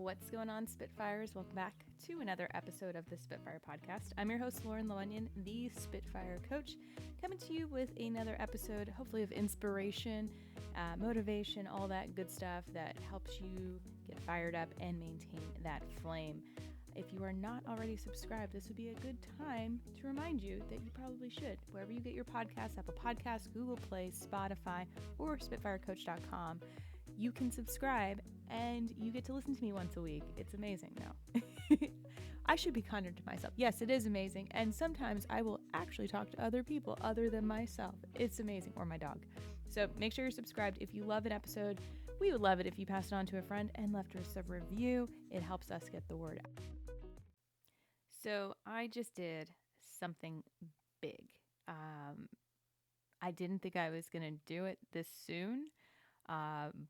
What's going on, Spitfires? Welcome back to another episode of the Spitfire Podcast. I'm your host, Lauren Llewellyn, the Spitfire Coach, coming to you with another episode, hopefully of inspiration, motivation, all that good stuff that helps you get fired up and maintain that flame. If you are not already subscribed, this would be a good time to remind you that you probably should. Wherever you get your podcasts, Apple Podcasts, Google Play, Spotify, or SpitfireCoach.com, you can subscribe and you get to listen to me once a week. It's amazing. No, I should be kinder to myself. Yes, it is amazing. And sometimes I will actually talk to other people other than myself. It's amazing. Or my dog. So make sure you're subscribed. If you love an episode, we would love it if you passed it on to a friend and left us a review. It helps us get the word out. So I just did something big. I didn't think I was going to do it this soon.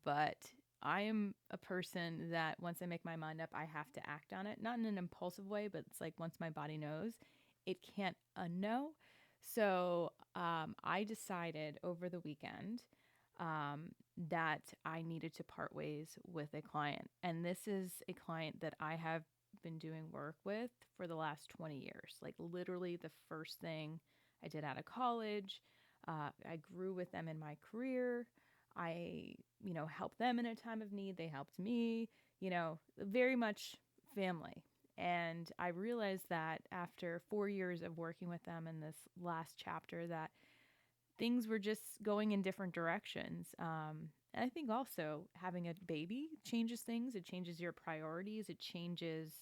But I am a person that once I make my mind up, I have to act on it. Not in an impulsive way, but it's like once my body knows, it can't unknow. So I decided over the weekend that I needed to part ways with a client. And this is a client that I have been doing work with for the last 20 years. Like literally the first thing I did out of college. I grew with them in my career. I, helped them in a time of need. They helped me, very much family. And I realized that after 4 years of working with them in this last chapter that things were just going in different directions. And I think also having a baby changes things. It changes your priorities. It changes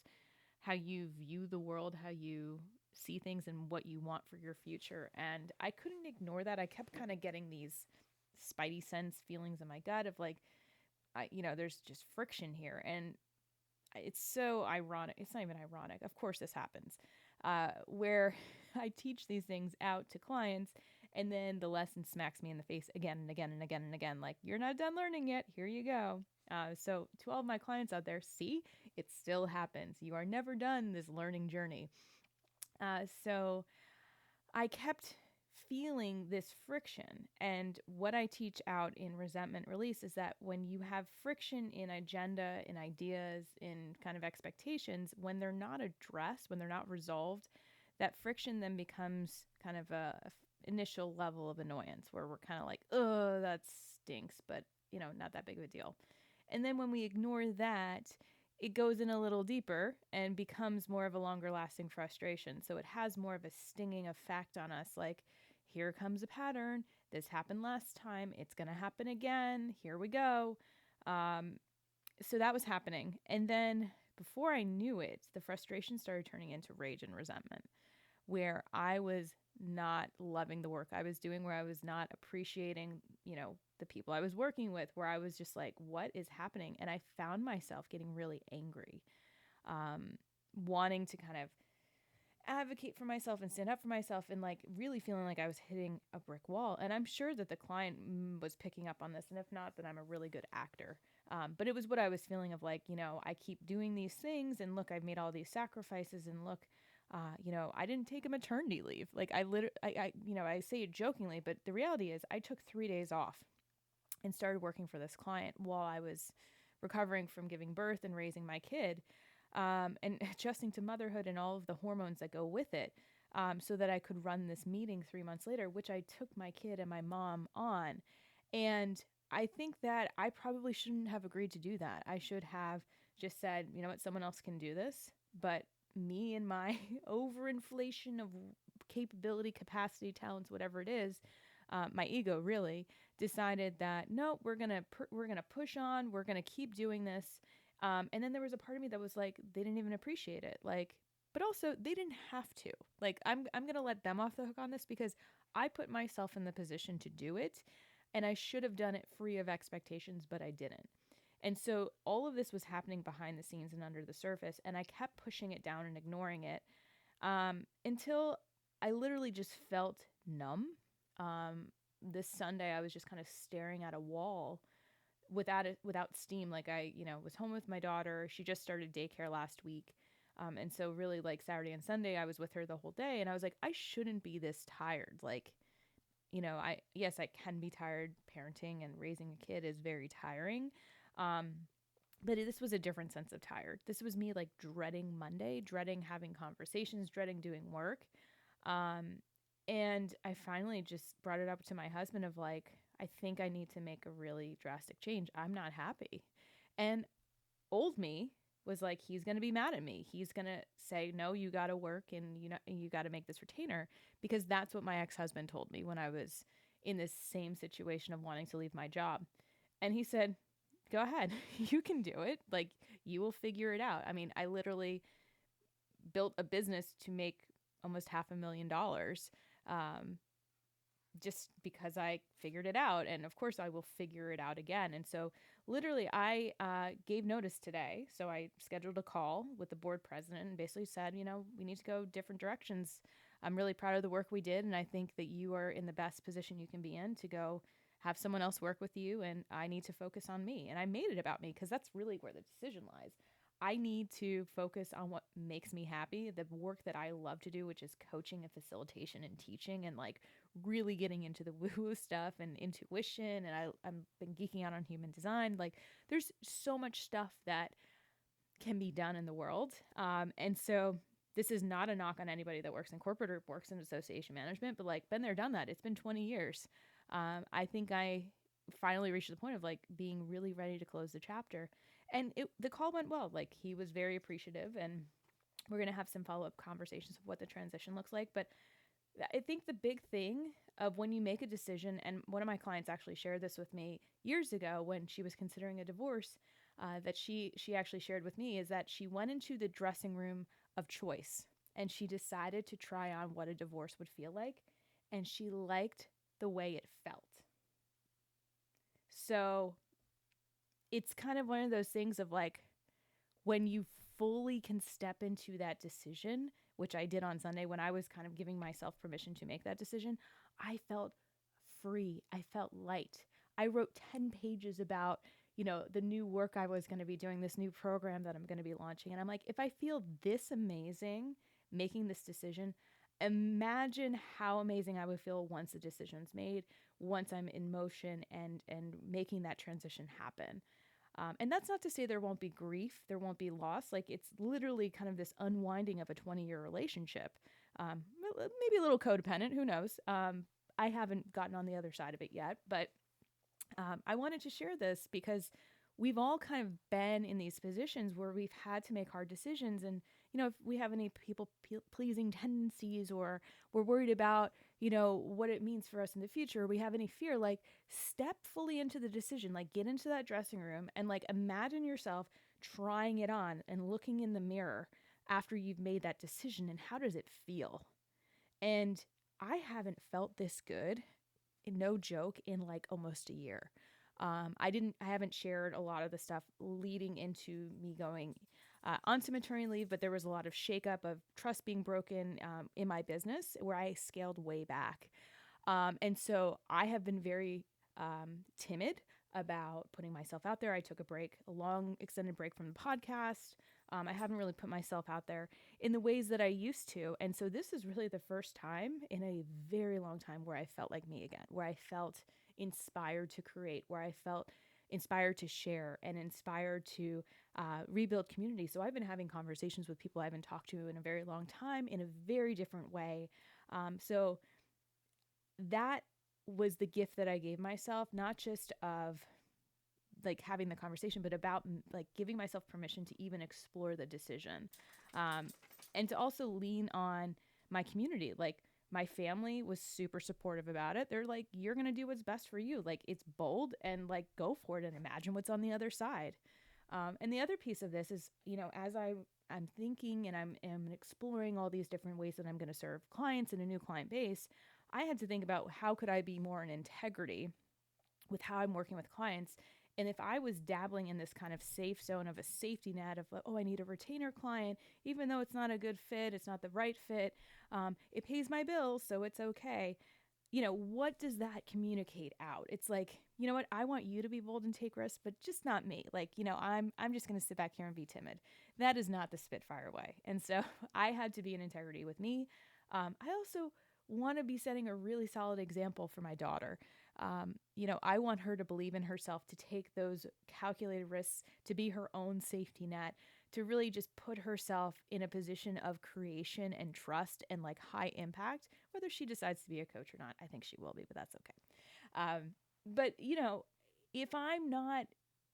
how you view the world, how you see things and what you want for your future. And I couldn't ignore that. I kept kind of getting these spidey sense feelings in my gut of like, there's just friction here. And it's so ironic. It's not even ironic. Of course this happens, where I teach these things out to clients and then the lesson smacks me in the face again and again and again and again. Like, you're not done learning yet. Here you go. So to all of my clients out there, see, it still happens. You are never done this learning journey. So I kept feeling this friction. And what I teach out in resentment release is that when you have friction in agenda, in ideas, in kind of expectations, when they're not addressed, when they're not resolved, that friction then becomes kind of a initial level of annoyance where we're kind of like, oh, that stinks, but not that big of a deal. And then when we ignore that, it goes in a little deeper and becomes more of a longer lasting frustration. So it has more of a stinging effect on us. Like, here comes a pattern. This happened last time. It's going to happen again. Here we go. So that was happening. And then before I knew it, the frustration started turning into rage and resentment, where I was not loving the work I was doing, where I was not appreciating, the people I was working with, where I was just like, what is happening? And I found myself getting really angry, wanting to kind of advocate for myself and stand up for myself and like really feeling like I was hitting a brick wall. And I'm sure that the client was picking up on this. And if not, then I'm a really good actor. But it was what I was feeling of like, I keep doing these things and look, I've made all these sacrifices and look, I didn't take a maternity leave. Like I say it jokingly, but the reality is I took 3 days off and started working for this client while I was recovering from giving birth and raising my kid, and adjusting to motherhood and all of the hormones that go with it, so that I could run this meeting 3 months later, which I took my kid and my mom on. And I think that I probably shouldn't have agreed to do that. I should have just said, you know what, someone else can do this. But me and my overinflation of capability, capacity, talents, whatever it is, my ego really decided that no, we're gonna push on. We're gonna keep doing this. And then there was a part of me that was like, they didn't even appreciate it. Like, but also they didn't have to. Like, I'm gonna let them off the hook on this because I put myself in the position to do it, and I should have done it free of expectations, but I didn't. And so all of this was happening behind the scenes and under the surface, and I kept pushing it down and ignoring it, until I literally just felt numb. This Sunday, I was just kind of staring at a wall without steam. Like I, was home with my daughter. She just started daycare last week. And so really like Saturday and Sunday, I was with her the whole day, and I was like, I shouldn't be this tired. Like, I can be tired. Parenting and raising a kid is very tiring. But this was a different sense of tired. This was me like dreading Monday, dreading having conversations, dreading doing work. Um, and I finally just brought it up to my husband of like, I think I need to make a really drastic change. I'm not happy. And old me was like, he's going to be mad at me. He's going to say, no, you got to work and you got to make this retainer, because that's what my ex-husband told me when I was in this same situation of wanting to leave my job. And he said, go ahead, you can do it. Like, you will figure it out. I mean, I literally built a business to make almost $500,000 just because I figured it out. And of course, I will figure it out again. And so, literally, I gave notice today. So, I scheduled a call with the board president and basically said, we need to go different directions. I'm really proud of the work we did. And I think that you are in the best position you can be in to go have someone else work with you. And I need to focus on me. And I made it about me because that's really where the decision lies. I need to focus on what makes me happy, the work that I love to do, which is coaching and facilitation and teaching and like really getting into the woo-woo stuff and intuition. And I'm been geeking out on human design. Like, there's so much stuff that can be done in the world. And so this is not a knock on anybody that works in corporate or works in association management, but like, been there, done that. It's been 20 years. I think I finally reached the point of like being really ready to close the chapter. And the call went well. Like, he was very appreciative, and we're going to have some follow-up conversations of what the transition looks like. But I think the big thing of when you make a decision, and one of my clients actually shared this with me years ago when she was considering a divorce, that she actually shared with me, is that she went into the dressing room of choice and she decided to try on what a divorce would feel like, and she liked the way it felt. So it's kind of one of those things of like, when you fully can step into that decision, which I did on Sunday when I was kind of giving myself permission to make that decision, I felt free. I felt light. I wrote 10 pages about, the new work I was going to be doing, this new program that I'm going to be launching. And I'm like, if I feel this amazing making this decision, imagine how amazing I would feel once the decision's made, once I'm in motion and making that transition happen. And that's not to say there won't be grief, there won't be loss. Like, it's literally kind of this unwinding of a 20-year relationship. Maybe a little codependent, who knows? I haven't gotten on the other side of it yet, but I wanted to share this because we've all kind of been in these positions where we've had to make hard decisions. And, if we have any people pleasing tendencies, or we're worried about, what it means for us in the future, or we have any fear, like, step fully into the decision, like, get into that dressing room and like imagine yourself trying it on and looking in the mirror after you've made that decision. And how does it feel? And I haven't felt this good, no joke, in like almost a year. I haven't shared a lot of the stuff leading into me going onto maternity leave, but there was a lot of shakeup of trust being broken in my business where I scaled way back. And so I have been very timid about putting myself out there. I took a long extended break from the podcast. I haven't really put myself out there in the ways that I used to. And so this is really the first time in a very long time where I felt like me again, where I felt inspired to create, where I felt inspired to share and inspired to rebuild community. So I've been having conversations with people I haven't talked to in a very long time in a very different way. So that was the gift that I gave myself, not just of like having the conversation, but about like giving myself permission to even explore the decision, and to also lean on my community. Like, my family was super supportive about it. They're like, you're going to do what's best for you. Like, it's bold, and like, go for it and imagine what's on the other side. And the other piece of this is, as I'm thinking and I'm exploring all these different ways that I'm going to serve clients in a new client base, I had to think about how could I be more in integrity with how I'm working with clients. And if I was dabbling in this kind of safe zone of a safety net of, I need a retainer client, even though it's not a good fit, it's not the right fit, it pays my bills, so it's okay. What does that communicate out? It's like, you know what? I want you to be bold and take risks, but just not me. Like, I'm just going to sit back here and be timid. That is not the Spitfire way. And so I had to be in integrity with me. I also want to be setting a really solid example for my daughter. I want her to believe in herself, to take those calculated risks, to be her own safety net, to really just put herself in a position of creation and trust and like high impact, whether she decides to be a coach or not. I think she will be, but that's okay. But if I'm not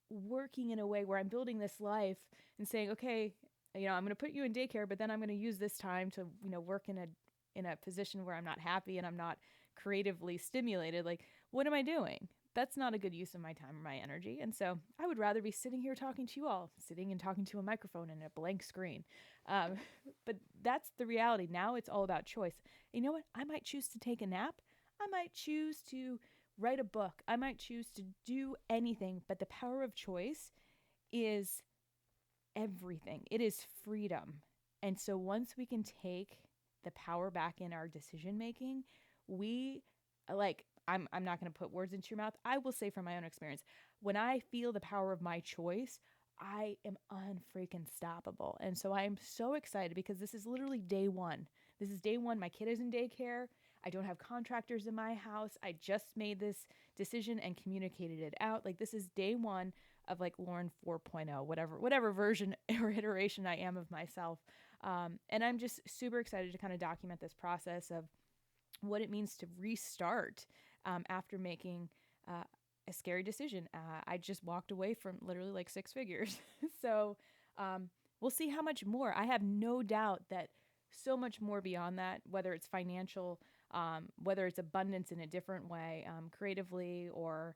working in a way where I'm building this life and saying, okay, I'm going to put you in daycare, but then I'm going to use this time to, work in a position where I'm not happy and I'm not creatively stimulated. Like, what am I doing? That's not a good use of my time or my energy. And so I would rather be sitting here talking to you all, sitting and talking to a microphone and a blank screen. But that's the reality. Now it's all about choice. You know what? I might choose to take a nap. I might choose to write a book. I might choose to do anything. But the power of choice is everything. It is freedom. And so once we can take the power back in our decision making, I'm not going to put words into your mouth. I will say from my own experience, when I feel the power of my choice, I am unfreaking stoppable. And so I am so excited because this is literally day one. This is day one. My kid is in daycare. I don't have contractors in my house. I just made this decision and communicated it out. Like, this is day one of like Lauren 4.0, whatever version or iteration I am of myself. And I'm just super excited to kind of document this process of what it means to restart after making a scary decision. I just walked away from literally like 6 figures. So we'll see how much more. I have no doubt that so much more beyond that, whether it's financial, whether it's abundance in a different way, creatively or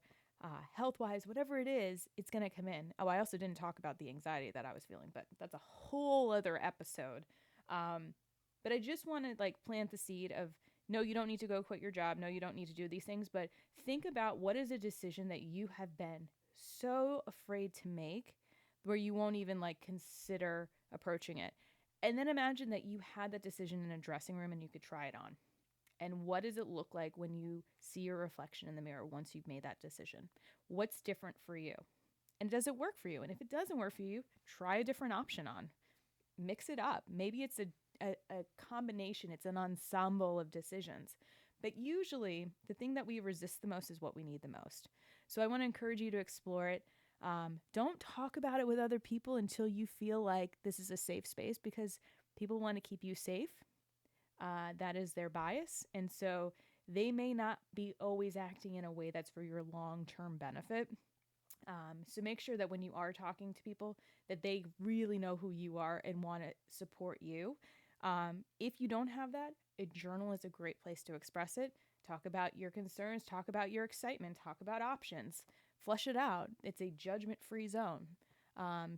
health-wise, whatever it is, it's going to come in. Oh, I also didn't talk about the anxiety that I was feeling, but that's a whole other episode. But I just want to like plant the seed of, no, you don't need to go quit your job. No, you don't need to do these things. But think about what is a decision that you have been so afraid to make where you won't even like consider approaching it. And then imagine that you had that decision in a dressing room and you could try it on. And what does it look like when you see your reflection in the mirror once you've made that decision? What's different for you? And does it work for you? And if it doesn't work for you, try a different option on. Mix it up. Maybe it's a combination, it's an ensemble of decisions. But usually the thing that we resist the most is what we need the most. So I want to encourage you to explore it. Don't talk about it with other people until you feel like this is a safe space, because people want to keep you safe. That is their bias. And so they may not be always acting in a way that's for your long-term benefit. So make sure that when you are talking to people, that they really know who you are and want to support you. If you don't have that, a journal is a great place to express it. Talk about your concerns, talk about your excitement, talk about options, flush it out. It's a judgment-free zone.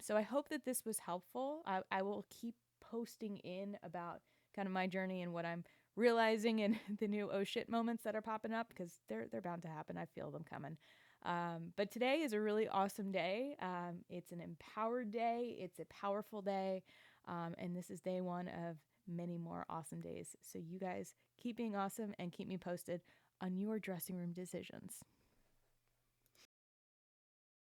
So I hope that this was helpful. I will keep posting in about kind of my journey and what I'm realizing and the new oh shit moments that are popping up, because they're bound to happen. I feel them coming. But today is a really awesome day. It's an empowered day. It's a powerful day. And this is day one of many more awesome days. So you guys keep being awesome and keep me posted on your dressing room decisions.